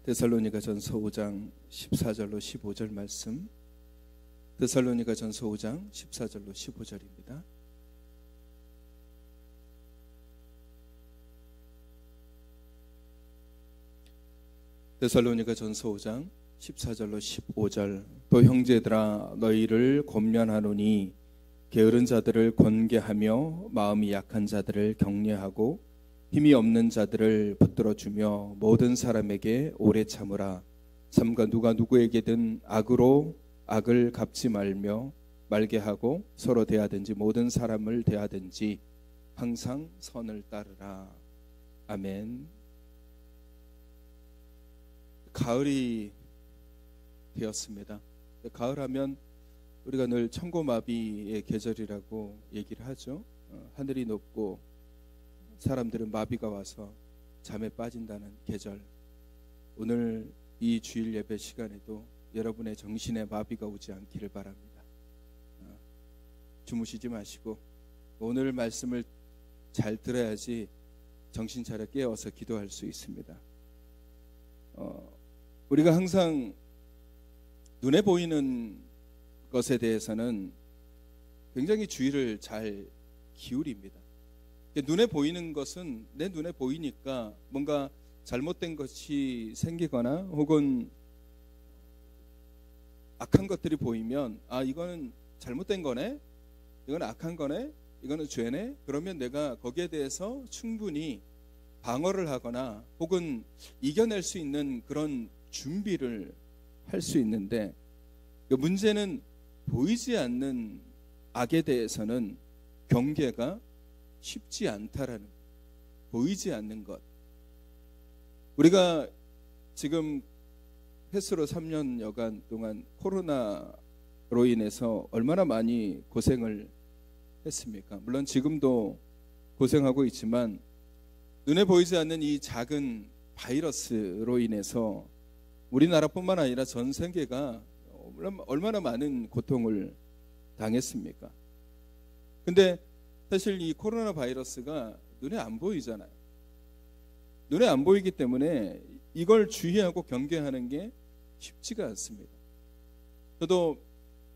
데살로니가전서 5장 14절로 15절 말씀. 데살로니가전서 5장 14절로 15절입니다. 데살로니가전서 5장 14절로 15절. 또 형제들아 너희를 권면하노니 게으른 자들을 권계하며 마음이 약한 자들을 격려하고 힘이 없는 자들을 붙들어주며 모든 사람에게 오래 참으라. 삼가 누가 누구에게든 악으로 악을 갚지 말게 하고 서로 대하든지 모든 사람을 대하든지 항상 선을 따르라. 아멘. 가을이 되었습니다. 가을하면 우리가 늘 천고마비의 계절이라고 얘기를 하죠. 하늘이 높고 사람들은 마비가 와서 잠에 빠진다는 계절. 오늘 이 주일 예배 시간에도 여러분의 정신에 마비가 오지 않기를 바랍니다. 주무시지 마시고 오늘 말씀을 잘 들어야지 정신 차려 깨어서 기도할 수 있습니다. 우리가 항상 눈에 보이는 것에 대해서는 굉장히 주의를 잘 기울입니다. 눈에 보이는 것은 내 눈에 보이니까 뭔가 잘못된 것이 생기거나 혹은 악한 것들이 보이면 이거는 잘못된 거네, 이건 악한 거네, 이거는 죄네, 그러면 내가 거기에 대해서 충분히 방어를 하거나 혹은 이겨낼 수 있는 그런 준비를 할 수 있는데, 문제는 보이지 않는 악에 대해서는 경계가 쉽지 않다라는, 보이지 않는 것. 우리가 지금 횟수로 3년여간 동안 코로나로 인해서 얼마나 많이 고생을 했습니까? 물론 지금도 고생하고 있지만 눈에 보이지 않는 이 작은 바이러스로 인해서 우리나라뿐만 아니라 전 세계가 얼마나 많은 고통을 당했습니까? 근데 사실 이 코로나 바이러스가 눈에 안 보이잖아요. 눈에 안 보이기 때문에 이걸 주의하고 경계하는 게 쉽지가 않습니다. 저도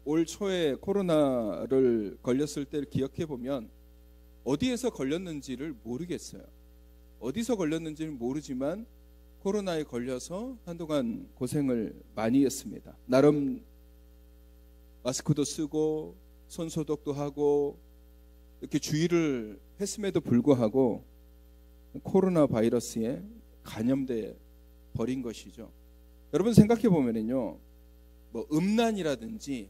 올 초에 코로나를 걸렸을 때를 기억해 보면 어디에서 걸렸는지를 모르겠어요. 어디서 걸렸는지는 모르지만 코로나에 걸려서 한동안 고생을 많이 했습니다. 나름 마스크도 쓰고 손 소독도 하고 이렇게 주의를 했음에도 불구하고 코로나 바이러스에 감염돼 버린 것이죠. 여러분 생각해 보면은요, 뭐 음란이라든지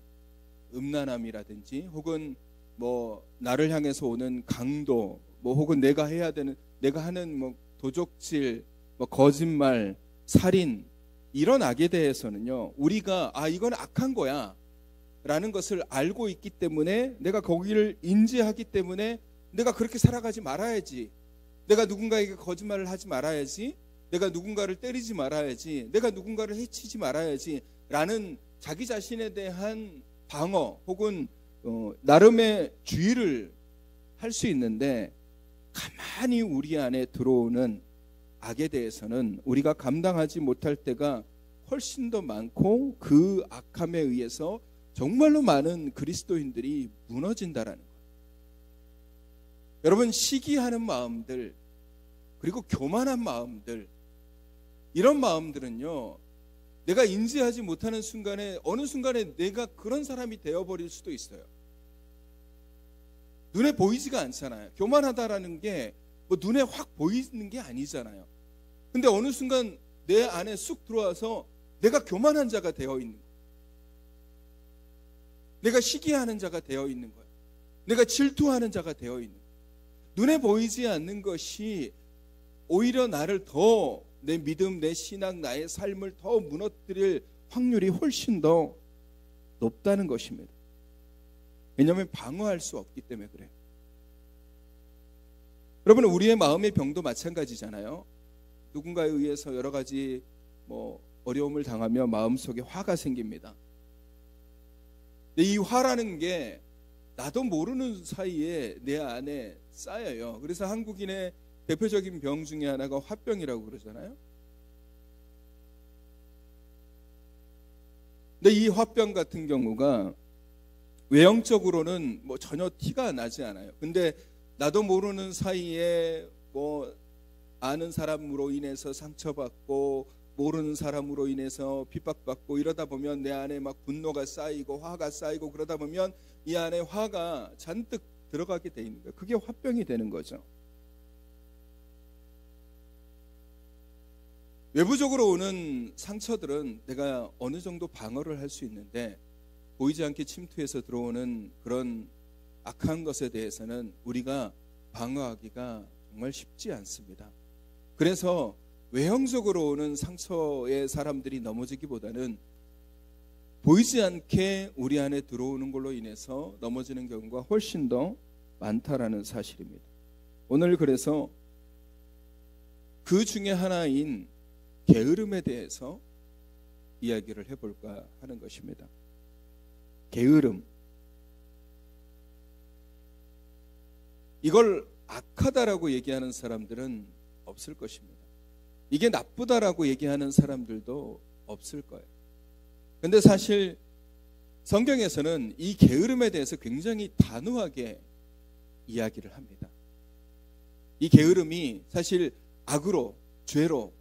음란함이라든지 혹은 뭐 나를 향해서 오는 강도, 뭐 혹은 내가 하는 뭐 도적질, 뭐 거짓말, 살인, 이런 악에 대해서는요, 우리가 이건 악한 거야 라는 것을 알고 있기 때문에, 내가 거기를 인지하기 때문에 내가 그렇게 살아가지 말아야지, 내가 누군가에게 거짓말을 하지 말아야지, 내가 누군가를 때리지 말아야지, 내가 누군가를 해치지 말아야지 라는 자기 자신에 대한 방어 혹은 나름의 주의를 할 수 있는데, 가만히 우리 안에 들어오는 악에 대해서는 우리가 감당하지 못할 때가 훨씬 더 많고, 그 악함에 의해서 정말로 많은 그리스도인들이 무너진다라는 것. 여러분, 시기하는 마음들, 그리고 교만한 마음들, 이런 마음들은요, 내가 인지하지 못하는 순간에 어느 순간에 내가 그런 사람이 되어버릴 수도 있어요. 눈에 보이지가 않잖아요. 교만하다라는 게 뭐 눈에 확 보이는 게 아니잖아요. 근데 어느 순간 내 안에 쑥 들어와서 내가 교만한 자가 되어 있는 거예요. 내가 시기하는 자가 되어 있는 거예요. 내가 질투하는 자가 되어 있는 거예요. 눈에 보이지 않는 것이 오히려 나를 더, 내 믿음, 내 신앙, 나의 삶을 더 무너뜨릴 확률이 훨씬 더 높다는 것입니다. 왜냐하면 방어할 수 없기 때문에 그래요. 여러분, 우리의 마음의 병도 마찬가지잖아요. 누군가에 의해서 여러 가지 어려움을 당하며 마음속에 화가 생깁니다. 근데 이 화라는 게 나도 모르는 사이에 내 안에 쌓여요. 그래서 한국인의 대표적인 병 중에 하나가 화병이라고 그러잖아요. 근데 이 화병 같은 경우가 외형적으로는 뭐 전혀 티가 나지 않아요. 근데 나도 모르는 사이에 뭐 아는 사람으로 인해서 상처받고 모르는 사람으로 인해서 핍박받고 이러다 보면 내 안에 막 분노가 쌓이고 화가 쌓이고 그러다 보면 이 안에 화가 잔뜩 들어가게 돼 있는 거예요. 그게 화병이 되는 거죠. 외부적으로 오는 상처들은 내가 어느 정도 방어를 할 수 있는데 보이지 않게 침투해서 들어오는 그런 악한 것에 대해서는 우리가 방어하기가 정말 쉽지 않습니다. 그래서 외형적으로 오는 상처에 사람들이 넘어지기보다는 보이지 않게 우리 안에 들어오는 걸로 인해서 넘어지는 경우가 훨씬 더 많다라는 사실입니다. 오늘 그래서 그 중에 하나인 게으름에 대해서 이야기를 해볼까 하는 것입니다. 게으름. 이걸 악하다라고 얘기하는 사람들은 없을 것입니다. 이게 나쁘다라고 얘기하는 사람들도 없을 거예요. 근데 사실 성경에서는 이 게으름에 대해서 굉장히 단호하게 이야기를 합니다. 이 게으름이 사실 악으로, 죄로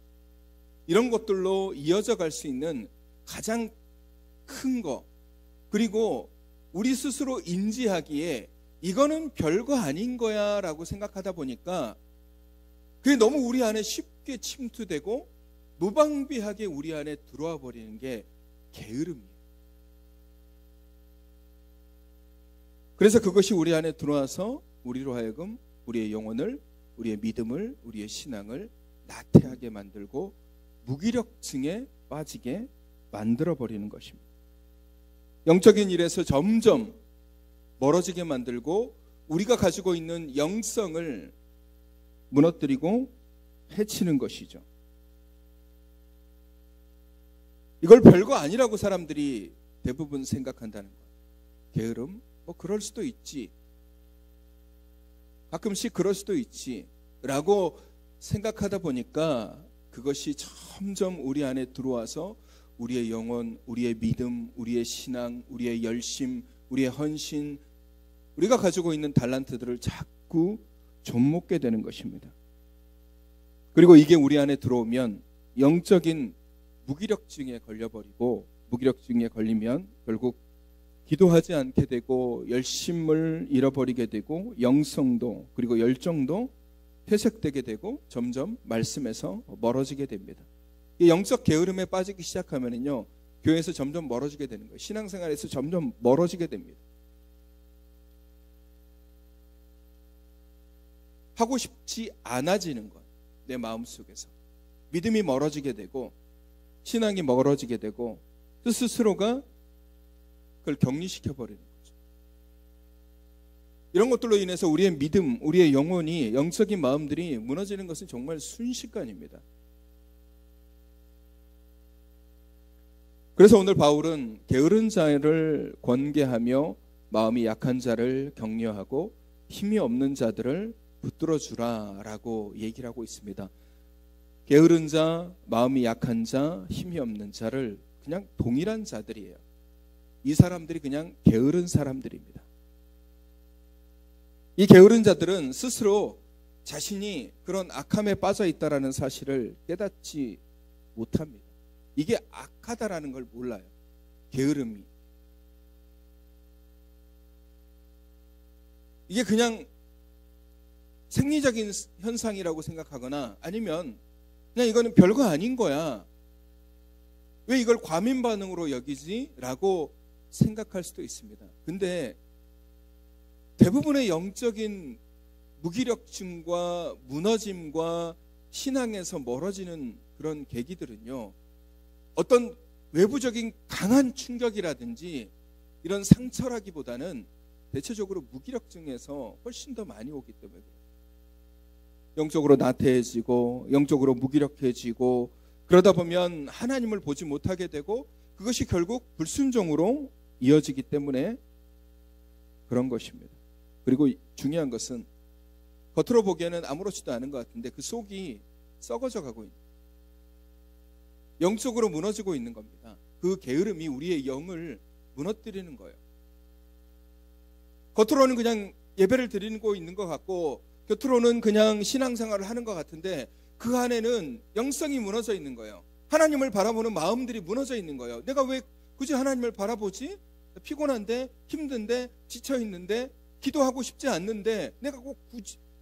이런 것들로 이어져 갈 수 있는 가장 큰 거, 그리고 우리 스스로 인지하기에 이거는 별거 아닌 거야 라고 생각하다 보니까 그게 너무 우리 안에 쉽게 침투되고 무방비하게 우리 안에 들어와 버리는 게 게으름이에요. 그래서 그것이 우리 안에 들어와서 우리로 하여금 우리의 영혼을, 우리의 믿음을, 우리의 신앙을 나태하게 만들고 무기력증에 빠지게 만들어버리는 것입니다. 영적인 일에서 점점 멀어지게 만들고 우리가 가지고 있는 영성을 무너뜨리고 해치는 것이죠. 이걸 별거 아니라고 사람들이 대부분 생각한다는 거예요. 게으름? 뭐 그럴 수도 있지. 가끔씩 그럴 수도 있지 라고 생각하다 보니까 그것이 점점 우리 안에 들어와서 우리의 영혼, 우리의 믿음, 우리의 신앙, 우리의 열심, 우리의 헌신, 우리가 가지고 있는 달란트들을 자꾸 좀먹게 되는 것입니다. 그리고 이게 우리 안에 들어오면 영적인 무기력증에 걸려버리고, 무기력증에 걸리면 결국 기도하지 않게 되고 열심을 잃어버리게 되고 영성도 그리고 열정도 퇴색되게 되고 점점 말씀에서 멀어지게 됩니다. 이 영적 게으름에 빠지기 시작하면은요, 교회에서 점점 멀어지게 되는 거예요. 신앙생활에서 점점 멀어지게 됩니다. 하고 싶지 않아지는 것, 내 마음속에서 믿음이 멀어지게 되고 신앙이 멀어지게 되고 스스로가 그걸 격리시켜 버리는 거죠. 이런 것들로 인해서 우리의 믿음, 우리의 영혼이, 영적인 마음들이 무너지는 것은 정말 순식간입니다. 그래서 오늘 바울은 게으른 자를 권계하며 마음이 약한 자를 격려하고 힘이 없는 자들을 붙들어 주라라고 얘기를 하고 있습니다. 게으른 자, 마음이 약한 자, 힘이 없는 자를 그냥 동일한 자들이에요. 이 사람들이 그냥 게으른 사람들입니다. 이 게으른 자들은 스스로 자신이 그런 악함에 빠져 있다라는 사실을 깨닫지 못합니다. 이게 악하다라는 걸 몰라요. 게으름이. 이게 그냥 생리적인 현상이라고 생각하거나 아니면 그냥 이거는 별거 아닌 거야. 왜 이걸 과민 반응으로 여기지? 라고 생각할 수도 있습니다. 근데 대부분의 영적인 무기력증과 무너짐과 신앙에서 멀어지는 그런 계기들은요, 어떤 외부적인 강한 충격이라든지 이런 상처라기보다는 대체적으로 무기력증에서 훨씬 더 많이 오기 때문에 그래요. 영적으로 나태해지고 영적으로 무기력해지고 그러다 보면 하나님을 보지 못하게 되고 그것이 결국 불순종으로 이어지기 때문에 그런 것입니다. 그리고 중요한 것은 겉으로 보기에는 아무렇지도 않은 것 같은데 그 속이 썩어져 가고 있는, 영적으로 무너지고 있는 겁니다. 그 게으름이 우리의 영을 무너뜨리는 거예요. 겉으로는 그냥 예배를 드리고 있는 것 같고 겉으로는 그냥 신앙생활을 하는 것 같은데 그 안에는 영성이 무너져 있는 거예요. 하나님을 바라보는 마음들이 무너져 있는 거예요. 내가 왜 굳이 하나님을 바라보지? 피곤한데, 힘든데, 지쳐있는데, 기도하고 싶지 않는데 내가 꼭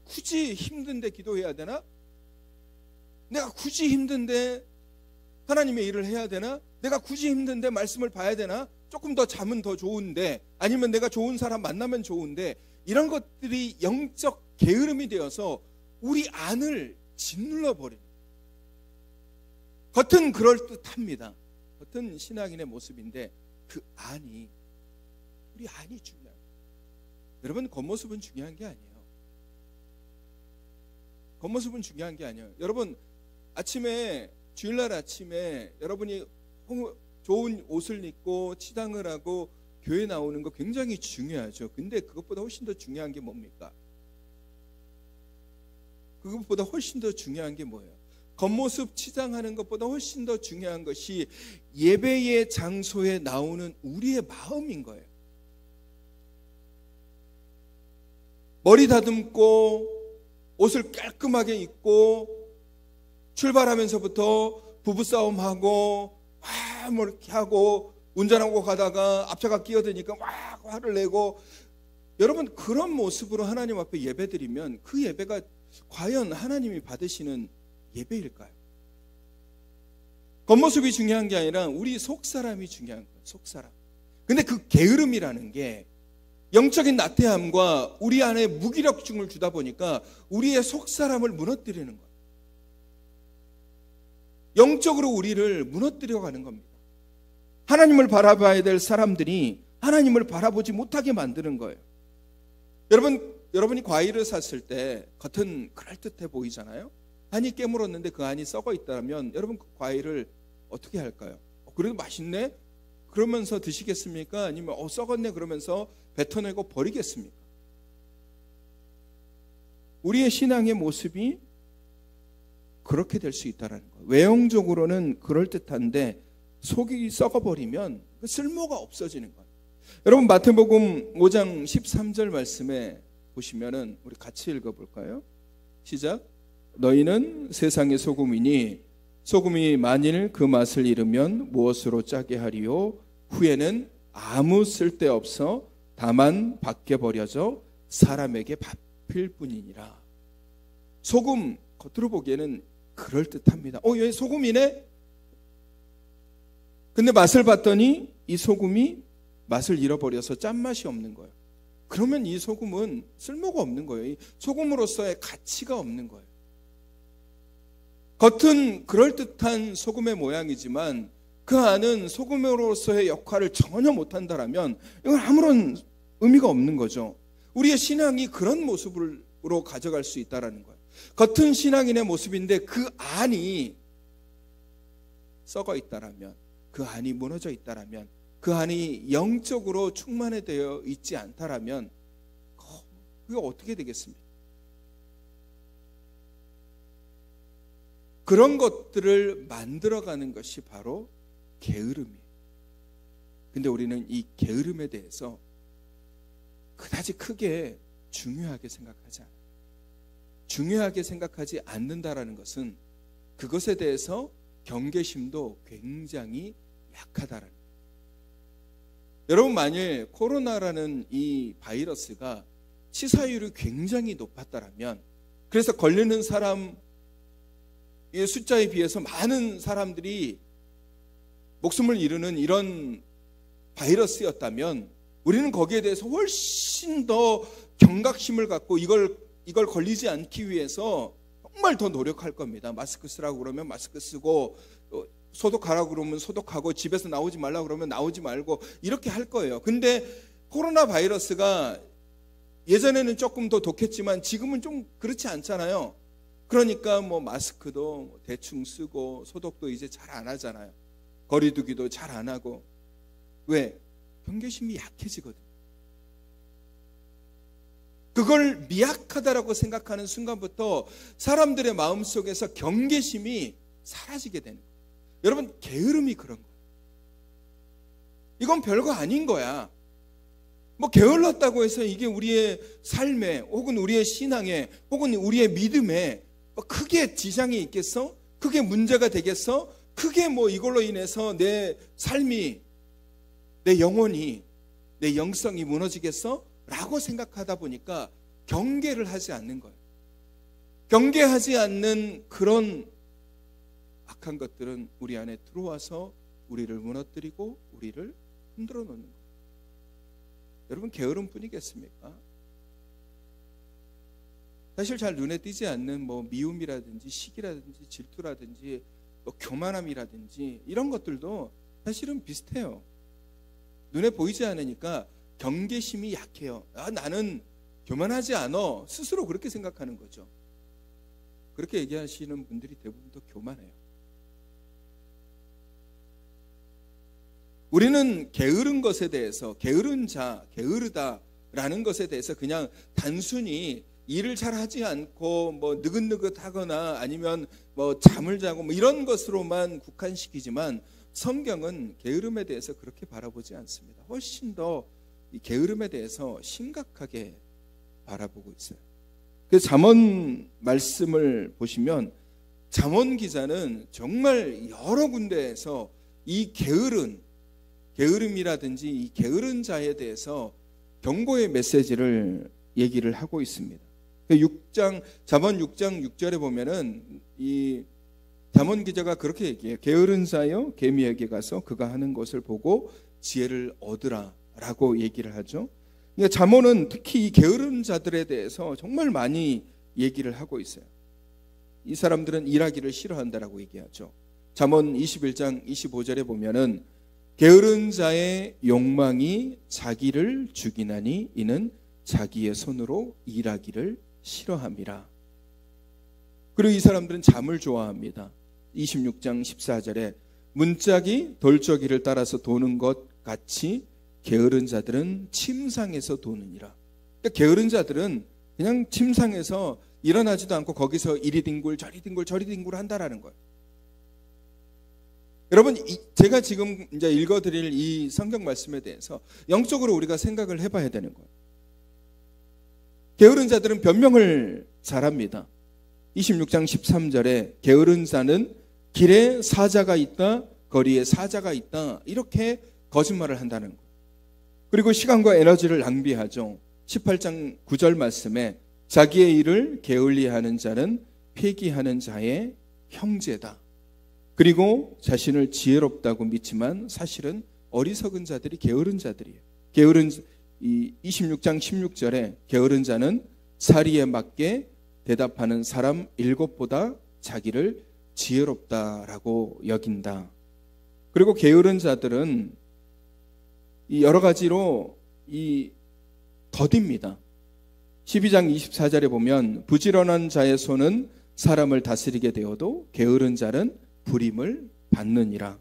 굳이 힘든데 기도해야 되나? 내가 굳이 힘든데 하나님의 일을 해야 되나? 내가 굳이 힘든데 말씀을 봐야 되나? 조금 더 자면 더 좋은데, 아니면 내가 좋은 사람 만나면 좋은데, 이런 것들이 영적 게으름이 되어서 우리 안을 짓눌러 버립니다. 겉은 그럴듯합니다. 겉은 신앙인의 모습인데 그 안이, 우리 안이 중요해요. 여러분, 겉모습은 중요한 게 아니에요. 겉모습은 중요한 게 아니에요. 여러분, 아침에, 주일날 아침에 여러분이 좋은 옷을 입고 치장을 하고 교회 나오는 거 굉장히 중요하죠. 근데 그것보다 훨씬 더 중요한 게 뭡니까? 그것보다 훨씬 더 중요한 게 뭐예요? 겉모습 치장하는 것보다 훨씬 더 중요한 것이 예배의 장소에 나오는 우리의 마음인 거예요. 머리 다듬고 옷을 깔끔하게 입고 출발하면서부터 부부싸움하고 뭐 이렇게 하고 운전하고 가다가 앞차가 끼어드니까 막 화를 내고, 여러분, 그런 모습으로 하나님 앞에 예배드리면 그 예배가 과연 하나님이 받으시는 예배일까요? 겉모습이 중요한 게 아니라 우리 속사람이 중요한 거예요. 속사람. 근데 그 게으름이라는 게 영적인 나태함과 우리 안에 무기력증을 주다 보니까 우리의 속사람을 무너뜨리는 거예요. 영적으로 우리를 무너뜨려 가는 겁니다. 하나님을 바라봐야 될 사람들이 하나님을 바라보지 못하게 만드는 거예요. 여러분이 과일을 샀을 때 겉은 그럴듯해 보이잖아요. 안이 깨물었는데 그 안이 썩어 있다면 여러분 그 과일을 어떻게 할까요? 그래도 맛있네? 그러면서 드시겠습니까? 아니면 썩었네 그러면서 뱉어내고 버리겠습니까? 우리의 신앙의 모습이 그렇게 될 수 있다는 거예요. 외형적으로는 그럴듯한데 속이 썩어버리면 쓸모가 없어지는 거예요. 여러분, 마태복음 5장 13절 말씀에 보시면은 우리 같이 읽어볼까요? 시작. 너희는 세상의 소금이니 소금이 만일 그 맛을 잃으면 무엇으로 짜게 하리요? 후에는 아무 쓸데없어 다만 밖에 버려져 사람에게 밟힐 뿐이니라. 소금 겉으로 보기에는 그럴듯합니다. 얘 소금이네? 근데 맛을 봤더니 이 소금이 맛을 잃어버려서 짠맛이 없는 거예요. 그러면 이 소금은 쓸모가 없는 거예요. 이 소금으로서의 가치가 없는 거예요. 겉은 그럴듯한 소금의 모양이지만 그 안은 소금으로서의 역할을 전혀 못한다면 이건 아무런 의미가 없는 거죠. 우리의 신앙이 그런 모습으로 가져갈 수 있다는 거예요. 겉은 신앙인의 모습인데 그 안이 썩어 있다라면, 그 안이 무너져 있다라면, 그 안이 영적으로 충만되어 있지 않다라면 그게 어떻게 되겠습니까? 그런 것들을 만들어가는 것이 바로 게으름이에요. 근데 우리는 이 게으름에 대해서 그다지 크게 중요하게 생각하지 않아요. 중요하게 생각하지 않는다라는 것은 그것에 대해서 경계심도 굉장히 약하다라는 거예요. 여러분, 만일 코로나라는 이 바이러스가 치사율이 굉장히 높았다면, 그래서 걸리는 사람의 숫자에 비해서 많은 사람들이 목숨을 잃는 이런 바이러스였다면 우리는 거기에 대해서 훨씬 더 경각심을 갖고 이걸 걸리지 않기 위해서 정말 더 노력할 겁니다. 마스크 쓰라고 그러면 마스크 쓰고, 소독하라고 그러면 소독하고, 집에서 나오지 말라고 그러면 나오지 말고 이렇게 할 거예요. 근데 코로나 바이러스가 예전에는 조금 더 독했지만 지금은 좀 그렇지 않잖아요. 그러니까 마스크도 대충 쓰고 소독도 이제 잘 안 하잖아요. 거리두기도 잘 안 하고. 왜? 경계심이 약해지거든요. 그걸 미약하다라고 생각하는 순간부터 사람들의 마음속에서 경계심이 사라지게 되는 거예요. 여러분, 게으름이 그런 거예요. 이건 별거 아닌 거야. 뭐 게을렀다고 해서 이게 우리의 삶에 혹은 우리의 신앙에 혹은 우리의 믿음에 크게 지장이 있겠어? 크게 문제가 되겠어? 크게 뭐 이걸로 인해서 내 삶이, 내 영혼이, 내 영성이 무너지겠어? 라고 생각하다 보니까 경계를 하지 않는 거예요. 경계하지 않는 그런 악한 것들은 우리 안에 들어와서 우리를 무너뜨리고 우리를 흔들어 놓는 거예요. 여러분, 게으름 뿐이겠습니까? 사실 잘 눈에 띄지 않는 뭐 미움이라든지 시기라든지 질투라든지 뭐 교만함이라든지 이런 것들도 사실은 비슷해요. 눈에 보이지 않으니까 경계심이 약해요. 나는 교만하지 않아. 스스로 그렇게 생각하는 거죠. 그렇게 얘기하시는 분들이 대부분 더 교만해요. 우리는 게으른 것에 대해서, 게으른 자, 게으르다라는 것에 대해서 그냥 단순히 일을 잘 하지 않고 뭐 느긋느긋하거나 아니면 뭐 잠을 자고 뭐 이런 것으로만 국한시키지만 성경은 게으름에 대해서 그렇게 바라보지 않습니다. 훨씬 더 이 게으름에 대해서 심각하게 바라보고 있어요. 그 잠언 말씀을 보시면 잠언 기자는 정말 여러 군데에서 이 게으름이라든지 이 게으른 자에 대해서 경고의 메시지를 얘기를 하고 있습니다. 잠언 6장 6절에 보면은 이 잠언 기자가 그렇게 얘기해요. 게으른 자여 개미에게 가서 그가 하는 것을 보고 지혜를 얻으라라고 얘기를 하죠. 그러니까 잠언은 특히 이 게으른 자들에 대해서 정말 많이 얘기를 하고 있어요. 이 사람들은 일하기를 싫어한다라고 얘기하죠. 잠언 21장 25절에 보면은 게으른 자의 욕망이 자기를 죽이나니 이는 자기의 손으로 일하기를 싫어함이라. 그리고 이 사람들은 잠을 좋아합니다. 26장 14절에 문짝이 돌적이를 따라서 도는 것 같이 게으른 자들은 침상에서 도느니라. 그러니까 게으른 자들은 그냥 침상에서 일어나지도 않고 거기서 이리 뒹굴 저리 뒹굴 저리 뒹굴 한다라는 거예요. 여러분, 제가 지금 이제 읽어드릴 이 성경 말씀에 대해서 영적으로 우리가 생각을 해봐야 되는 거예요. 게으른 자들은 변명을 잘합니다. 26장 13절에 게으른 자는 길에 사자가 있다, 거리에 사자가 있다, 이렇게 거짓말을 한다는 거예요. 그리고 시간과 에너지를 낭비하죠. 18장 9절 말씀에 자기의 일을 게을리하는 자는 폐기하는 자의 형제다. 그리고 자신을 지혜롭다고 믿지만 사실은 어리석은 자들이 게으른 자들이에요. 이 26장 16절에 게으른 자는 사리에 맞게 대답하는 사람 7보다 자기를 지혜롭다라고 여긴다. 그리고 게으른 자들은 이 여러 가지로 이 더딥니다. 12장 24절에 보면 부지런한 자의 손은 사람을 다스리게 되어도 게으른 자는 불임을 받느니라.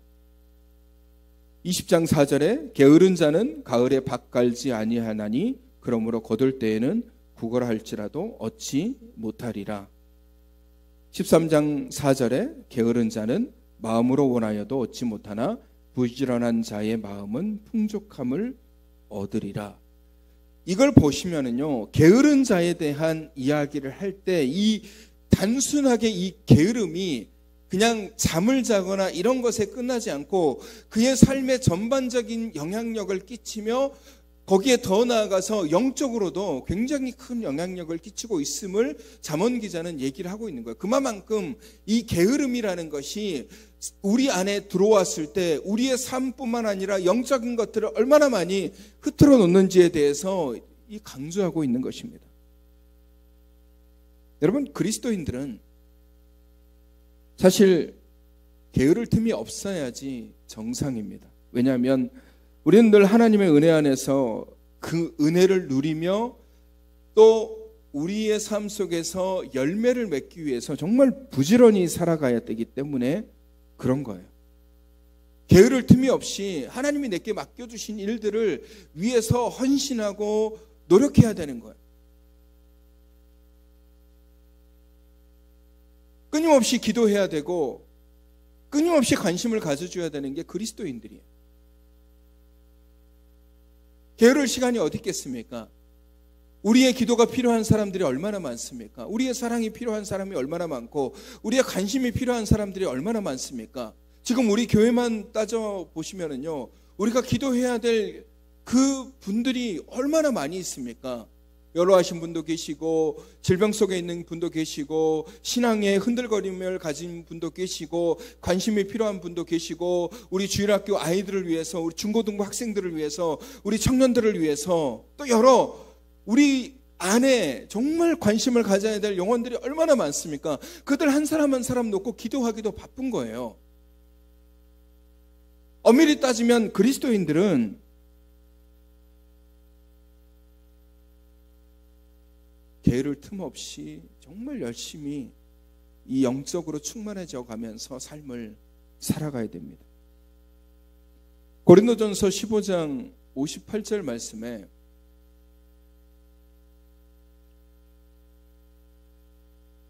20장 4절에 게으른 자는 가을에 밭 갈지 아니하나니 그러므로 거둘 때에는 구걸할지라도 얻지 못하리라. 13장 4절에 게으른 자는 마음으로 원하여도 얻지 못하나 부지런한 자의 마음은 풍족함을 얻으리라. 이걸 보시면은요, 게으른 자에 대한 이야기를 할 때 이 단순하게 이 게으름이 그냥 잠을 자거나 이런 것에 끝나지 않고 그의 삶의 전반적인 영향력을 끼치며 거기에 더 나아가서 영적으로도 굉장히 큰 영향력을 끼치고 있음을 잠언 기자는 얘기를 하고 있는 거예요. 그만큼 이 게으름이라는 것이 우리 안에 들어왔을 때 우리의 삶뿐만 아니라 영적인 것들을 얼마나 많이 흐트러 놓는지에 대해서 강조하고 있는 것입니다. 여러분, 그리스도인들은 사실 게으를 틈이 없어야지 정상입니다. 왜냐하면 우리는 늘 하나님의 은혜 안에서 그 은혜를 누리며 또 우리의 삶 속에서 열매를 맺기 위해서 정말 부지런히 살아가야 되기 때문에 그런 거예요. 게으를 틈이 없이 하나님이 내게 맡겨주신 일들을 위해서 헌신하고 노력해야 되는 거예요. 끊임없이 기도해야 되고 끊임없이 관심을 가져줘야 되는 게 그리스도인들이에요. 게으를 시간이 어디 있겠습니까? 우리의 기도가 필요한 사람들이 얼마나 많습니까? 우리의 사랑이 필요한 사람이 얼마나 많고 우리의 관심이 필요한 사람들이 얼마나 많습니까? 지금 우리 교회만 따져보시면은요, 우리가 기도해야 될 그 분들이 얼마나 많이 있습니까? 연로하신 분도 계시고 질병 속에 있는 분도 계시고 신앙의 흔들거림을 가진 분도 계시고 관심이 필요한 분도 계시고 우리 주일학교 아이들을 위해서, 우리 중고등부 학생들을 위해서, 우리 청년들을 위해서, 또 여러 우리 안에 정말 관심을 가져야 될 영혼들이 얼마나 많습니까? 그들 한 사람 한 사람 놓고 기도하기도 바쁜 거예요. 엄밀히 따지면 그리스도인들은 게으를 틈 없이 정말 열심히 이 영적으로 충만해져 가면서 삶을 살아가야 됩니다. 고린도전서 15장 58절 말씀에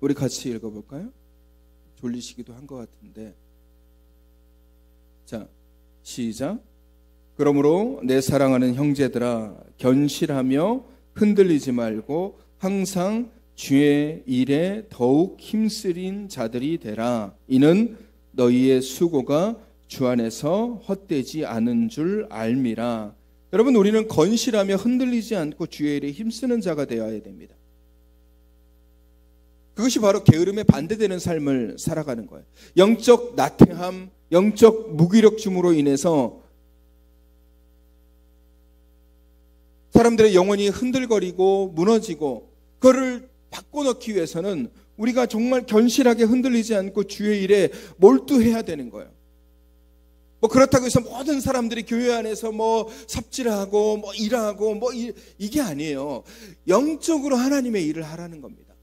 우리 같이 읽어볼까요? 졸리시기도 한 것 같은데. 자, 시작. 그러므로 내 사랑하는 형제들아, 견실하며 흔들리지 말고 항상 주의 일에 더욱 힘쓰린 자들이 되라. 이는 너희의 수고가 주 안에서 헛되지 않은 줄 알미라. 여러분, 우리는 건실하며 흔들리지 않고 주의 일에 힘쓰는 자가 되어야 됩니다. 그것이 바로 게으름에 반대되는 삶을 살아가는 거예요. 영적 나태함, 영적 무기력증으로 인해서 사람들의 영혼이 흔들거리고 무너지고, 그거를 바꿔놓기 위해서는 우리가 정말 견실하게 흔들리지 않고 주의 일에 몰두해야 되는 거예요. 그렇다고 해서 모든 사람들이 교회 안에서 삽질하고 일하고 이게 아니에요. 영적으로 하나님의 일을 하라는 겁니다.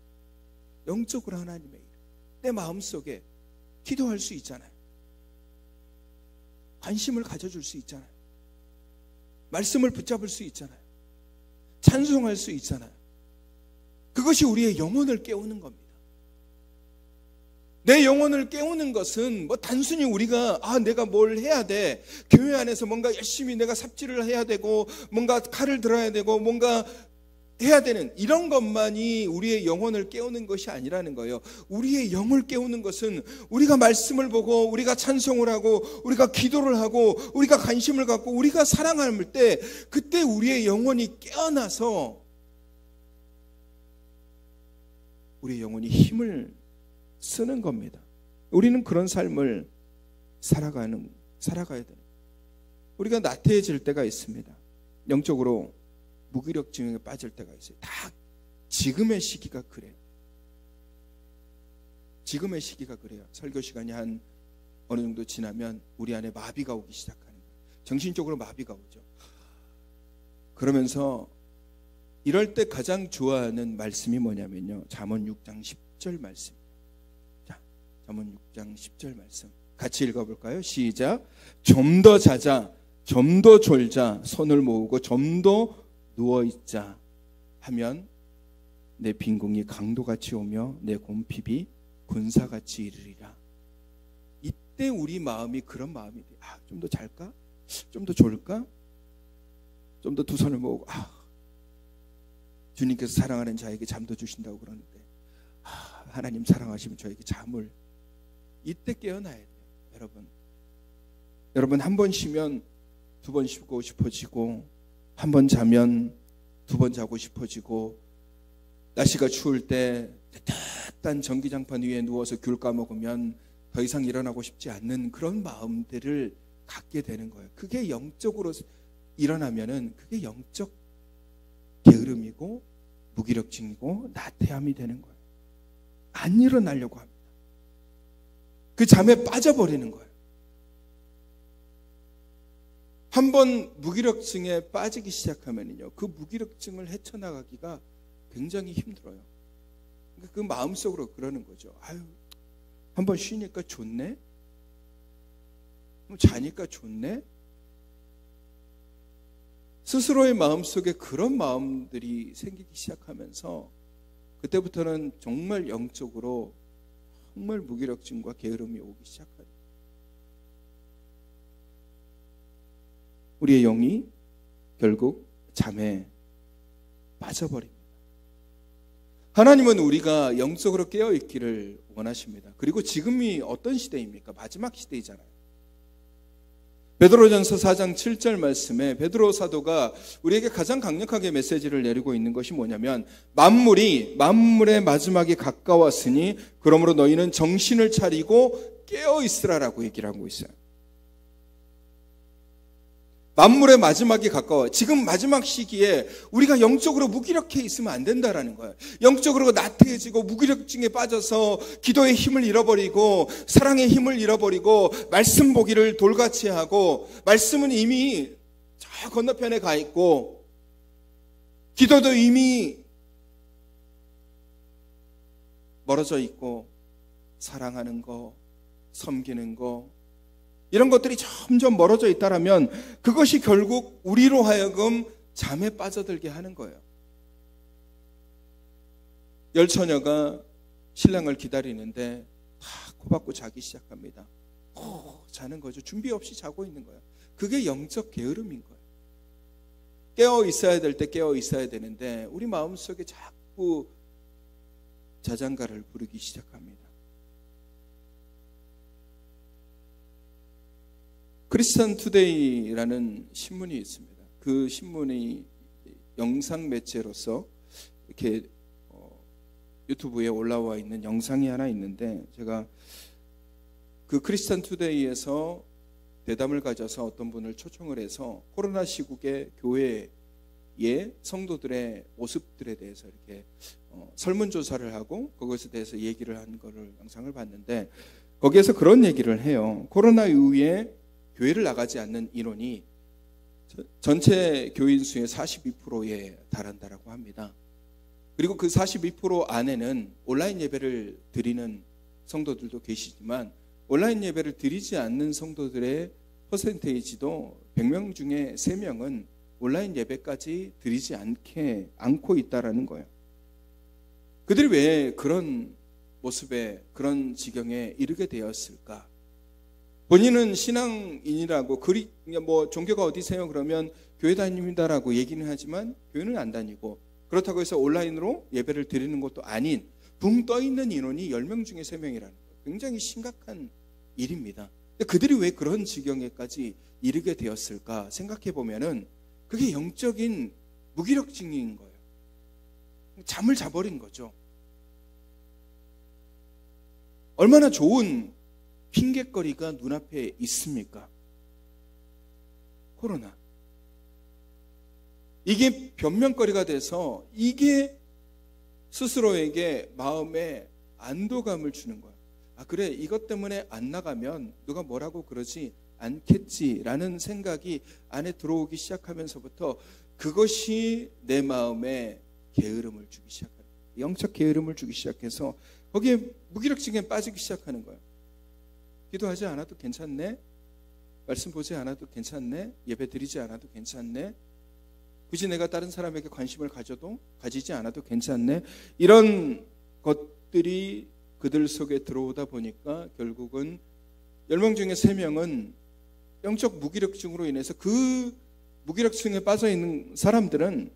영적으로 하나님의 일. 내 마음속에 기도할 수 있잖아요. 관심을 가져줄 수 있잖아요. 말씀을 붙잡을 수 있잖아요. 찬송할 수 있잖아요. 그것이 우리의 영혼을 깨우는 겁니다. 내 영혼을 깨우는 것은 단순히 우리가 내가 뭘 해야 돼, 교회 안에서 뭔가 열심히 내가 삽질을 해야 되고 뭔가 칼을 들어야 되고 뭔가 해야 되는 이런 것만이 우리의 영혼을 깨우는 것이 아니라는 거예요. 우리의 영을 깨우는 것은 우리가 말씀을 보고 우리가 찬송을 하고 우리가 기도를 하고 우리가 관심을 갖고 우리가 사랑할 때, 그때 우리의 영혼이 깨어나서 우리의 영혼이 힘을 쓰는 겁니다. 우리는 그런 삶을 살아가야 돼요. 우리가 나태해질 때가 있습니다. 영적으로 무기력증에 빠질 때가 있어요. 다 지금의 시기가 그래요. 지금의 시기가 그래요. 설교 시간이 한 어느 정도 지나면 우리 안에 마비가 오기 시작하는 거예요. 정신적으로 마비가 오죠. 그러면서 이럴 때 가장 좋아하는 말씀이 뭐냐면요, 잠언 6장 10절 말씀. 자, 잠언 6장 10절 말씀 같이 읽어볼까요? 시작. 좀 더 자자, 좀 더 졸자, 손을 모으고 좀 더 누워있자 하면 내 빈궁이 강도같이 오며 내 곰핍이 군사같이 이르리라. 이때 우리 마음이 그런 마음이 돼요. 좀 더 잘까? 좀 더 졸까? 좀 더 두 손을 모으고 주님께서 사랑하는 자에게 잠도 주신다고 그러는데 하나님 사랑하시면 저에게 잠을, 이때 깨어나야 돼요. 여러분 한 번 쉬면 두 번 쉬고 싶어지고, 한 번 자면 두 번 자고 싶어지고, 날씨가 추울 때 따뜻한 전기장판 위에 누워서 귤 까먹으면 더 이상 일어나고 싶지 않는 그런 마음들을 갖게 되는 거예요. 그게 영적으로 일어나면은 그게 영적 게으름이고 무기력증이고 나태함이 되는 거예요. 안 일어나려고 합니다. 그 잠에 빠져버리는 거예요. 한번 무기력증에 빠지기 시작하면요, 그 무기력증을 헤쳐나가기가 굉장히 힘들어요. 그 마음속으로 그러는 거죠. 한번 쉬니까 좋네? 자니까 좋네? 스스로의 마음속에 그런 마음들이 생기기 시작하면서 그때부터는 정말 영적으로 정말 무기력증과 게으름이 오기 시작합니다. 우리의 영이 결국 잠에 빠져버립니다. 하나님은 우리가 영적으로 깨어있기를 원하십니다. 그리고 지금이 어떤 시대입니까? 마지막 시대이잖아요. 베드로전서 4장 7절 말씀에 베드로 사도가 우리에게 가장 강력하게 메시지를 내리고 있는 것이 뭐냐면, 만물의 마지막이 가까웠으니 그러므로 너희는 정신을 차리고 깨어있으라라고 얘기를 하고 있어요. 만물의 마지막이 가까워요. 지금 마지막 시기에 우리가 영적으로 무기력해 있으면 안 된다라는 거예요. 영적으로 나태해지고 무기력증에 빠져서 기도의 힘을 잃어버리고 사랑의 힘을 잃어버리고 말씀 보기를 돌같이 하고, 말씀은 이미 저 건너편에 가 있고 기도도 이미 멀어져 있고, 사랑하는 거, 섬기는 거, 이런 것들이 점점 멀어져 있다라면 그것이 결국 우리로 하여금 잠에 빠져들게 하는 거예요. 열처녀가 신랑을 기다리는데 다 코박고 자기 시작합니다. 자는 거죠. 준비 없이 자고 있는 거예요. 그게 영적 게으름인 거예요. 깨어 있어야 될 때 깨어 있어야 되는데 우리 마음속에 자꾸 자장가를 부르기 시작합니다. 크리스천 투데이라는 신문이 있습니다. 그 신문이 영상 매체로서 이렇게 유튜브에 올라와 있는 영상이 하나 있는데, 제가 그 크리스천 투데이에서 대담을 가져서 어떤 분을 초청을 해서 코로나 시국의 교회의 성도들의 모습들에 대해서 이렇게 설문조사를 하고 그것에 대해서 얘기를 한 거를 영상을 봤는데, 거기에서 그런 얘기를 해요. 코로나 이후에 교회를 나가지 않는 인원이 전체 교인 수의 42%에 달한다라고 합니다. 그리고 그 42% 안에는 온라인 예배를 드리는 성도들도 계시지만 온라인 예배를 드리지 않는 성도들의 퍼센테이지도 100명 중에 3명은 온라인 예배까지 드리지 않고 있다라는 거예요. 그들이 왜 그런 모습에, 그런 지경에 이르게 되었을까? 본인은 신앙인이라고, 종교가 어디세요? 그러면 교회 다닙니다라고 얘기는 하지만 교회는 안 다니고, 그렇다고 해서 온라인으로 예배를 드리는 것도 아닌 붕 떠있는 인원이 10명 중에 3명이라는 거예요. 굉장히 심각한 일입니다. 근데 그들이 왜 그런 지경에까지 이르게 되었을까 생각해 보면은 그게 영적인 무기력증인 거예요. 잠을 자버린 거죠. 얼마나 좋은 핑계거리가 눈앞에 있습니까? 코로나. 이게 변명거리가 돼서 이게 스스로에게 마음에 안도감을 주는 거야. 아, 그래, 이것 때문에 안 나가면 누가 뭐라고 그러지 않겠지라는 생각이 안에 들어오기 시작하면서부터 그것이 내 마음에 게으름을 주기 시작하는 거야. 영적 게으름을 주기 시작해서 거기에 무기력증에 빠지기 시작하는 거야. 기도하지 않아도 괜찮네, 말씀 보지 않아도 괜찮네, 예배 드리지 않아도 괜찮네, 굳이 내가 다른 사람에게 관심을 가지지 않아도 괜찮네, 이런 것들이 그들 속에 들어오다 보니까 결국은 10명 중에 3명은 영적 무기력증으로 인해서, 그 무기력증에 빠져 있는 사람들은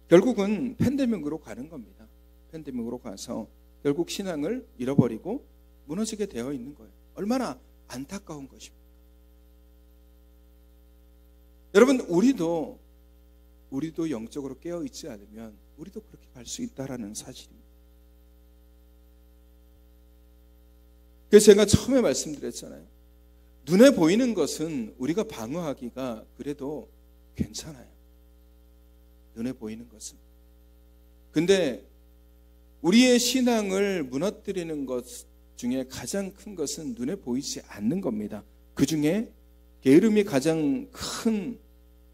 결국은 팬데믹으로 가는 겁니다. 팬데믹으로 가서 결국 신앙을 잃어버리고 무너지게 되어 있는 거예요. 얼마나 안타까운 것입니까? 여러분, 우리도 영적으로 깨어있지 않으면 우리도 그렇게 갈 수 있다라는 사실입니다. 그래서 제가 처음에 말씀드렸잖아요. 눈에 보이는 것은 우리가 방어하기가 그래도 괜찮아요. 눈에 보이는 것은. 근데 우리의 신앙을 무너뜨리는 것 중에 가장 큰 것은 눈에 보이지 않는 겁니다. 그 중에 게으름이 가장 큰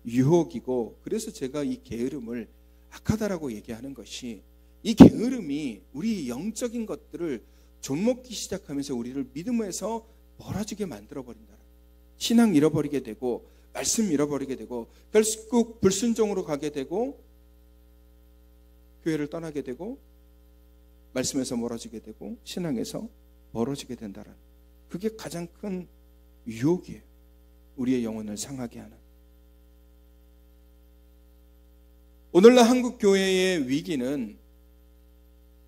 유혹이고, 그래서 제가 이 게으름을 악하다라고 얘기하는 것이, 이 게으름이 우리 영적인 것들을 좀먹기 시작하면서 우리를 믿음에서 멀어지게 만들어버린다. 신앙 잃어버리게 되고, 말씀 잃어버리게 되고, 결국 불순종으로 가게 되고, 교회를 떠나게 되고, 말씀에서 멀어지게 되고, 신앙에서 멀어지게 된다는, 그게 가장 큰 유혹이에요. 우리의 영혼을 상하게 하는. 오늘날 한국 교회의 위기는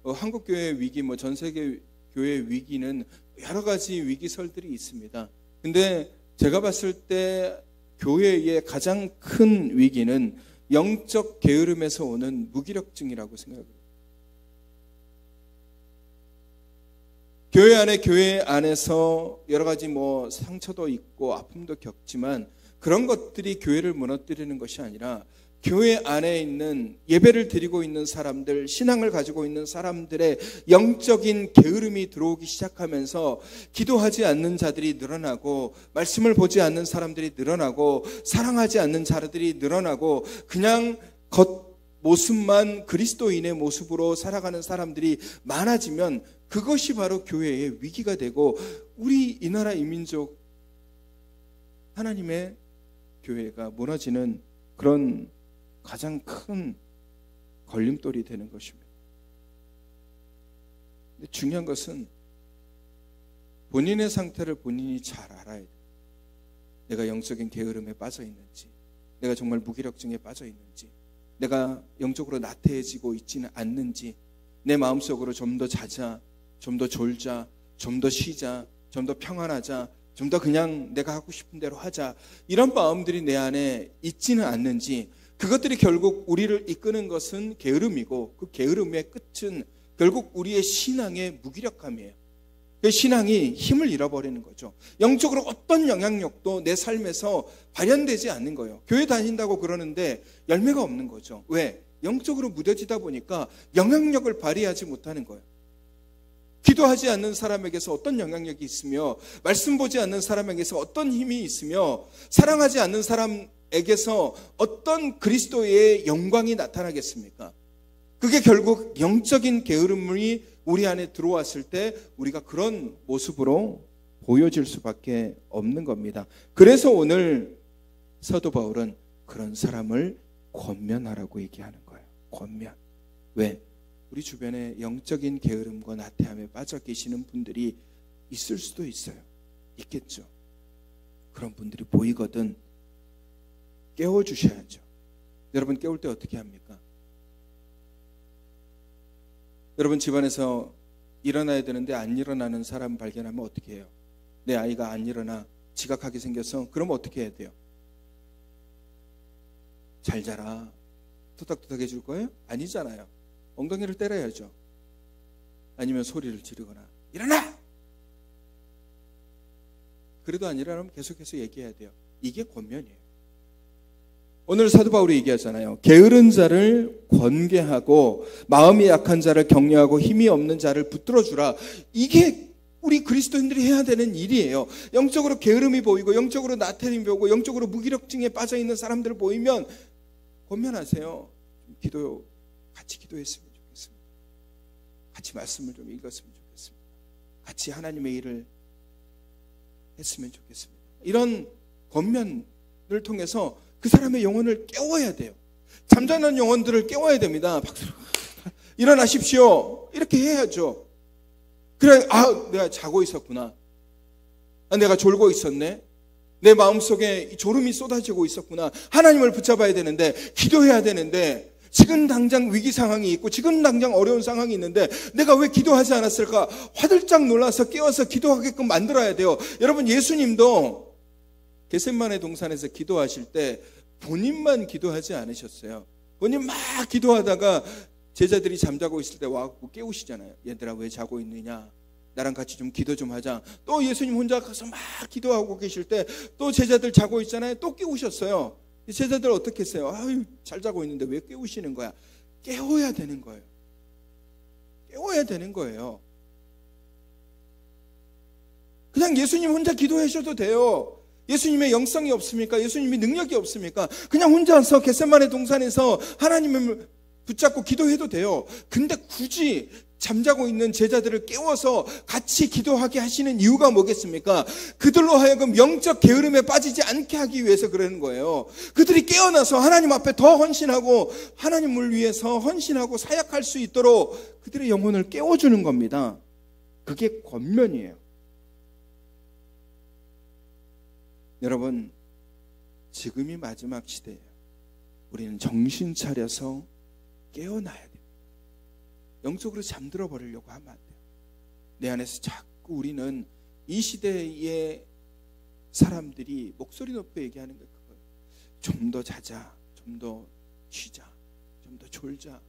한국 교회의 위기, 전 세계 교회의 위기는 여러 가지 위기설들이 있습니다. 근데 제가 봤을 때 교회의 가장 큰 위기는 영적 게으름에서 오는 무기력증이라고 생각합니다. 교회 안에서 여러 가지 상처도 있고 아픔도 겪지만 그런 것들이 교회를 무너뜨리는 것이 아니라 교회 안에 있는 예배를 드리고 있는 사람들, 신앙을 가지고 있는 사람들의 영적인 게으름이 들어오기 시작하면서 기도하지 않는 자들이 늘어나고 말씀을 보지 않는 사람들이 늘어나고 사랑하지 않는 자들이 늘어나고 그냥 겉모습만 그리스도인의 모습으로 살아가는 사람들이 많아지면 그것이 바로 교회의 위기가 되고 우리 이 나라 이민족 하나님의 교회가 무너지는 그런 가장 큰 걸림돌이 되는 것입니다. 근데 중요한 것은 본인의 상태를 본인이 잘 알아야 돼요. 내가 영적인 게으름에 빠져 있는지, 내가 정말 무기력증에 빠져 있는지, 내가 영적으로 나태해지고 있지는 않는지, 내 마음속으로 좀 더 자자, 좀 더 졸자, 좀 더 쉬자, 좀 더 평안하자, 좀 더 그냥 내가 하고 싶은 대로 하자, 이런 마음들이 내 안에 있지는 않는지, 그것들이 결국 우리를 이끄는 것은 게으름이고 그 게으름의 끝은 결국 우리의 신앙의 무기력함이에요. 그 신앙이 힘을 잃어버리는 거죠. 영적으로 어떤 영향력도 내 삶에서 발현되지 않는 거예요. 교회 다닌다고 그러는데 열매가 없는 거죠. 왜? 영적으로 무뎌지다 보니까 영향력을 발휘하지 못하는 거예요. 기도하지 않는 사람에게서 어떤 영향력이 있으며 말씀 보지 않는 사람에게서 어떤 힘이 있으며 사랑하지 않는 사람에게서 어떤 그리스도의 영광이 나타나겠습니까? 그게 결국 영적인 게으름이 우리 안에 들어왔을 때 우리가 그런 모습으로 보여질 수밖에 없는 겁니다. 그래서 오늘 사도 바울은 그런 사람을 권면하라고 얘기하는 거예요. 권면. 왜? 우리 주변에 영적인 게으름과 나태함에 빠져 계시는 분들이 있을 수도 있어요. 있겠죠. 그런 분들이 보이거든 깨워주셔야죠. 여러분 깨울 때 어떻게 합니까? 여러분 집안에서 일어나야 되는데 안 일어나는 사람 발견하면 어떻게 해요? 내 아이가 안 일어나 지각하게 생겼어. 그러면 어떻게 해야 돼요? 잘 자라. 토닥토닥 해줄 거예요? 아니잖아요. 엉덩이를 때려야죠. 아니면 소리를 지르거나 일어나! 그래도 안 일어나면 계속해서 얘기해야 돼요. 이게 권면이에요. 오늘 사도 바울이 얘기하잖아요. 게으른 자를 권계하고 마음이 약한 자를 격려하고 힘이 없는 자를 붙들어주라. 이게 우리 그리스도인들이 해야 되는 일이에요. 영적으로 게으름이 보이고 영적으로 나태함이 보이고 영적으로 무기력증에 빠져있는 사람들을 보이면 권면하세요. 같이 기도했으면 좋겠습니다. 같이 말씀을 좀 읽었으면 좋겠습니다. 같이 하나님의 일을 했으면 좋겠습니다. 이런 권면을 통해서 그 사람의 영혼을 깨워야 돼요. 잠자는 영혼들을 깨워야 됩니다. 박수. 일어나십시오. 이렇게 해야죠. 그래, 내가 자고 있었구나. 내가 졸고 있었네. 내 마음속에 졸음이 쏟아지고 있었구나. 하나님을 붙잡아야 되는데, 기도해야 되는데, 지금 당장 위기 상황이 있고 지금 당장 어려운 상황이 있는데 내가 왜 기도하지 않았을까? 화들짝 놀라서 깨워서 기도하게끔 만들어야 돼요. 여러분 예수님도 겟세마네 동산에서 기도하실 때 본인만 기도하지 않으셨어요. 본인 막 기도하다가 제자들이 잠자고 있을 때 와서 깨우시잖아요. 얘들아 왜 자고 있느냐? 나랑 같이 좀 기도 좀 하자. 또 예수님 혼자 가서 막 기도하고 계실 때 또 제자들 자고 있잖아요. 또 깨우셨어요. 제자들 어떻게 했어요? 잘 자고 있는데 왜 깨우시는 거야? 깨워야 되는 거예요. 깨워야 되는 거예요. 그냥 예수님 혼자 기도하셔도 돼요. 예수님의 영성이 없습니까? 예수님의 능력이 없습니까? 그냥 혼자서 겟세마네 동산에서 하나님을 붙잡고 기도해도 돼요. 근데 굳이 잠자고 있는 제자들을 깨워서 같이 기도하게 하시는 이유가 뭐겠습니까? 그들로 하여금 영적 게으름에 빠지지 않게 하기 위해서 그러는 거예요. 그들이 깨어나서 하나님 앞에 더 헌신하고 하나님을 위해서 헌신하고 사역할 수 있도록 그들의 영혼을 깨워주는 겁니다. 그게 권면이에요. 여러분 지금이 마지막 시대예요. 우리는 정신 차려서 깨어나야 됩니다. 영적으로 잠들어 버리려고 하면 안 돼요. 내 안에서 자꾸 우리는 이 시대의 사람들이 목소리 높여 얘기하는 게 그거예요. 좀 더 자자, 좀 더 쉬자, 좀 더 졸자.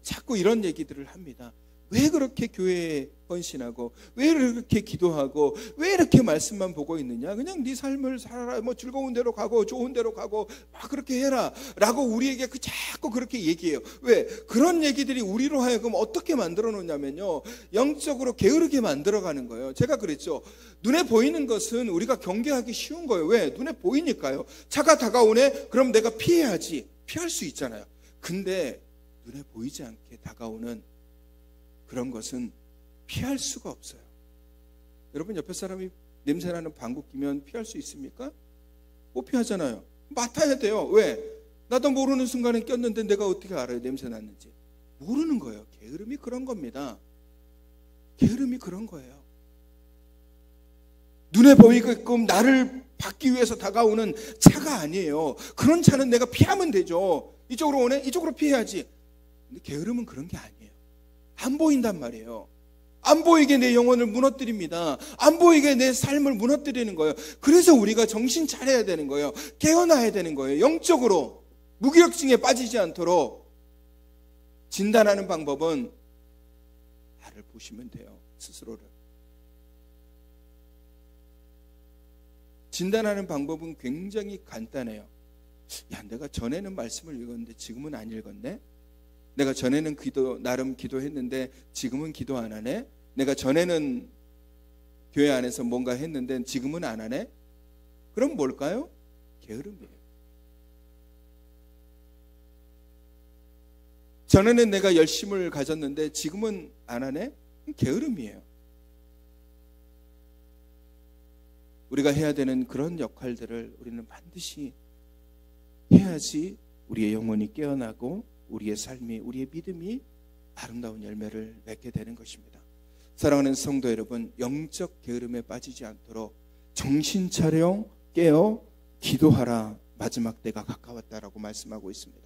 자꾸 이런 얘기들을 합니다. 왜 그렇게 교회에 헌신하고, 왜 그렇게 기도하고, 왜 이렇게 말씀만 보고 있느냐? 그냥 네 삶을 살아라, 뭐 즐거운 데로 가고 좋은 데로 가고 막 그렇게 해라 라고 우리에게 자꾸 그렇게 얘기해요. 왜? 그런 얘기들이 우리로 하여금 어떻게 만들어 놓냐면요, 영적으로 게으르게 만들어가는 거예요. 제가 그랬죠. 눈에 보이는 것은 우리가 경계하기 쉬운 거예요. 왜? 눈에 보이니까요. 차가 다가오네? 그럼 내가 피해야지. 피할 수 있잖아요. 근데 눈에 보이지 않게 다가오는 그런 것은 피할 수가 없어요. 여러분, 옆에 사람이 냄새나는 방귀 끼면 피할 수 있습니까? 못 피하잖아요. 맡아야 돼요. 왜? 나도 모르는 순간에 꼈는데 내가 어떻게 알아요? 냄새 났는지. 모르는 거예요. 게으름이 그런 겁니다. 게으름이 그런 거예요. 눈에 보이게끔 나를 받기 위해서 다가오는 차가 아니에요. 그런 차는 내가 피하면 되죠. 이쪽으로 오네? 이쪽으로 피해야지. 근데 게으름은 그런 게 아니에요. 안 보인단 말이에요. 안 보이게 내 영혼을 무너뜨립니다. 안 보이게 내 삶을 무너뜨리는 거예요. 그래서 우리가 정신 차려야 되는 거예요. 깨어나야 되는 거예요. 영적으로 무기력증에 빠지지 않도록 진단하는 방법은 나를 보시면 돼요. 스스로를. 진단하는 방법은 굉장히 간단해요. 야, 내가 전에는 말씀을 읽었는데 지금은 안 읽었네? 내가 전에는 나름 기도했는데 지금은 기도 안 하네? 내가 전에는 교회 안에서 뭔가 했는데 지금은 안 하네? 그럼 뭘까요? 게으름이에요. 전에는 내가 열심을 가졌는데 지금은 안 하네? 게으름이에요. 우리가 해야 되는 그런 역할들을 우리는 반드시 해야지 우리의 영혼이 깨어나고 우리의 삶이, 우리의 믿음이 아름다운 열매를 맺게 되는 것입니다. 사랑하는 성도 여러분, 영적 게으름에 빠지지 않도록 정신 차려 깨어 기도하라. 마지막 때가 가까웠다라고 말씀하고 있습니다.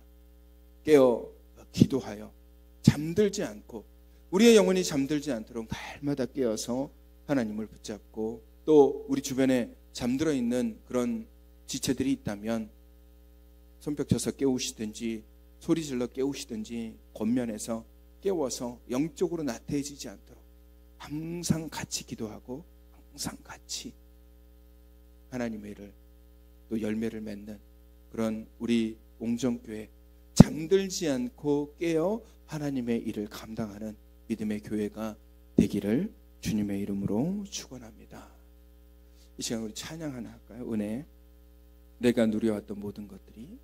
깨어 기도하여 잠들지 않고, 우리의 영혼이 잠들지 않도록 날마다 깨어서 하나님을 붙잡고, 또 우리 주변에 잠들어 있는 그런 지체들이 있다면 손뼉 쳐서 깨우시든지 소리 질러 깨우시든지 권면해서 깨워서 영적으로 나태해지지 않도록 항상 같이 기도하고 항상 같이 하나님의 일을 또 열매를 맺는 그런 우리 옹정교회, 잠들지 않고 깨어 하나님의 일을 감당하는 믿음의 교회가 되기를 주님의 이름으로 축원합니다. 이 시간 우리 찬양 하나 할까요? 은혜, 내가 누려왔던 모든 것들이.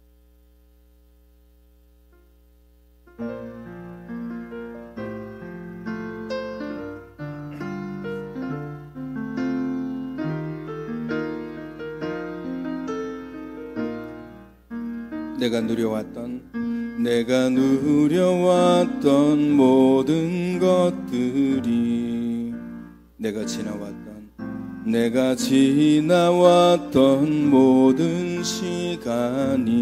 내가 누려왔던 모든 것들이, 내가 지나왔던 모든 시간이,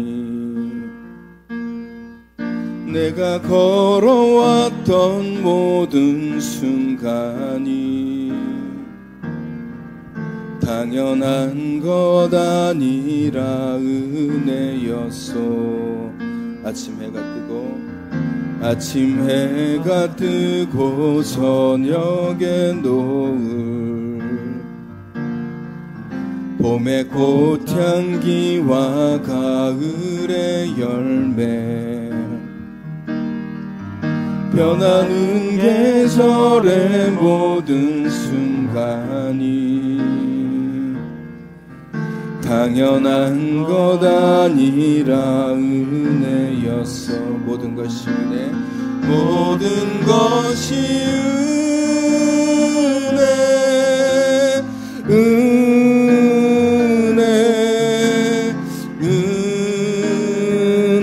내가 걸어왔던 모든 순간이 당연한 것 아니라 은혜였소. 아침 해가 뜨고 저녁의 노을, 봄의 꽃향기와 가을의 열매, 변하는 계절의 모든 순간이 당연한 것 아니라 은혜였어. 모든 것이 은혜, 모든 것이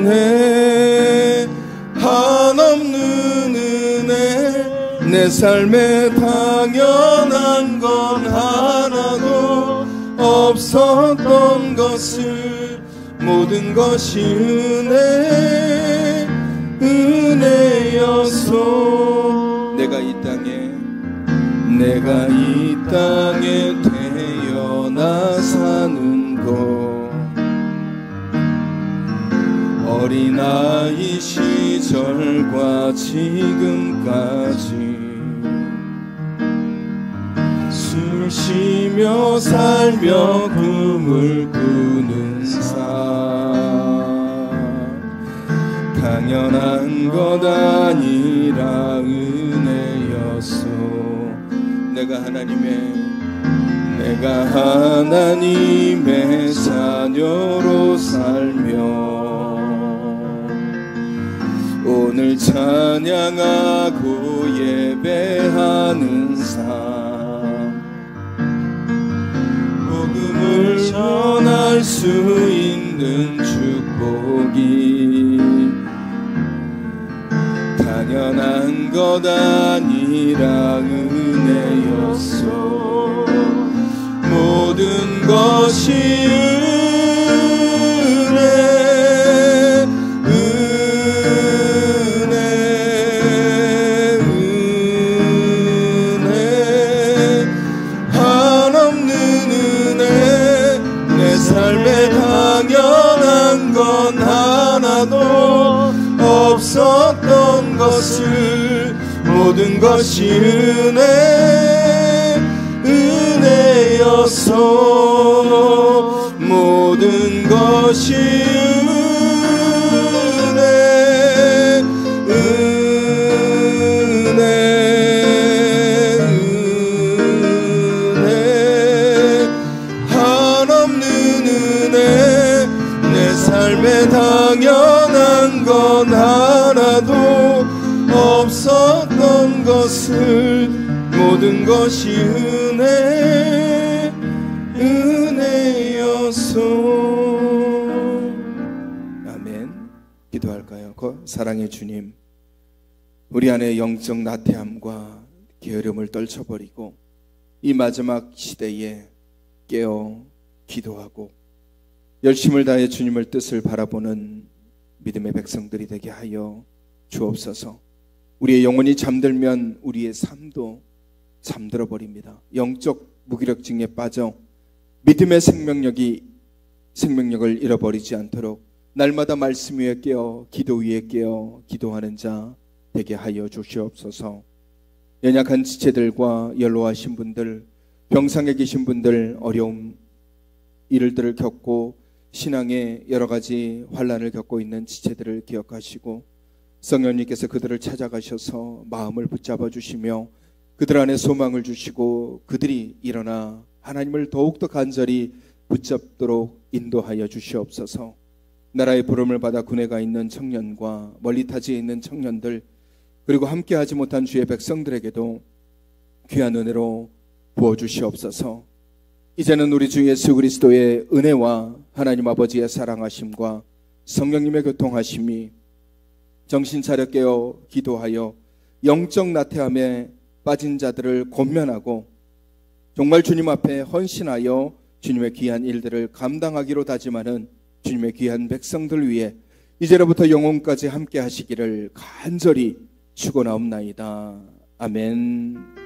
은혜, 한없는 은혜. 내 삶에 당연한 건 하나도 없었던 것을 모든 것이 은혜여서 내가 이 땅에 태어나 사는 것 어린아이 시절과 지금까지 숨 쉬며 살며 꿈을 꾸는 삶 당연한 것 아니라 은혜였어. 내가 하나님의 자녀로 살며 오늘 찬양하고 예배하는 삶 복음을 전할 수 있는 축복이 당연한 것 아니라 은혜였어. 모든 것이 은혜 한없는 은혜 내 삶에 당연한 건 하나도 없었던 것을 모든 것이 은혜여서 모든 것이 은혜 한없는 은혜 내 삶에 당연한 건 하나도 없었던 것을 모든 것이 은혜여서. 아멘. 기도할까요? 사랑의 주님, 우리 안에 영적 나태함과 게으름을 떨쳐버리고 이 마지막 시대에 깨어 기도하고 열심을 다해 주님의 뜻을 바라보는 믿음의 백성들이 되게 하여 주옵소서. 우리의 영혼이 잠들면 우리의 삶도 잠들어 버립니다. 영적 무기력증에 빠져 믿음의 생명력을 잃어버리지 않도록 날마다 말씀 위에 깨어 기도 위에 깨어 기도하는 자 되게 하여 주시옵소서. 연약한 지체들과 연로하신 분들, 병상에 계신 분들, 어려움 일들을 겪고 신앙의 여러 가지 환난을 겪고 있는 지체들을 기억하시고 성령님께서 그들을 찾아가셔서 마음을 붙잡아 주시며 그들 안에 소망을 주시고 그들이 일어나 하나님을 더욱더 간절히 붙잡도록 인도하여 주시옵소서. 나라의 부름을 받아 군에 가 있는 청년과 멀리 타지에 있는 청년들 그리고 함께하지 못한 주의 백성들에게도 귀한 은혜로 부어주시옵소서. 이제는 우리 주 예수 그리스도의 은혜와 하나님 아버지의 사랑하심과 성령님의 교통하심이 정신 차려 깨어 기도하여 영적 나태함에 빠진 자들을 권면하고 정말 주님 앞에 헌신하여 주님의 귀한 일들을 감당하기로 다짐하는 주님의 귀한 백성들 위해 이제로부터 영혼까지 함께 하시기를 간절히 축원하옵나이다. 아멘.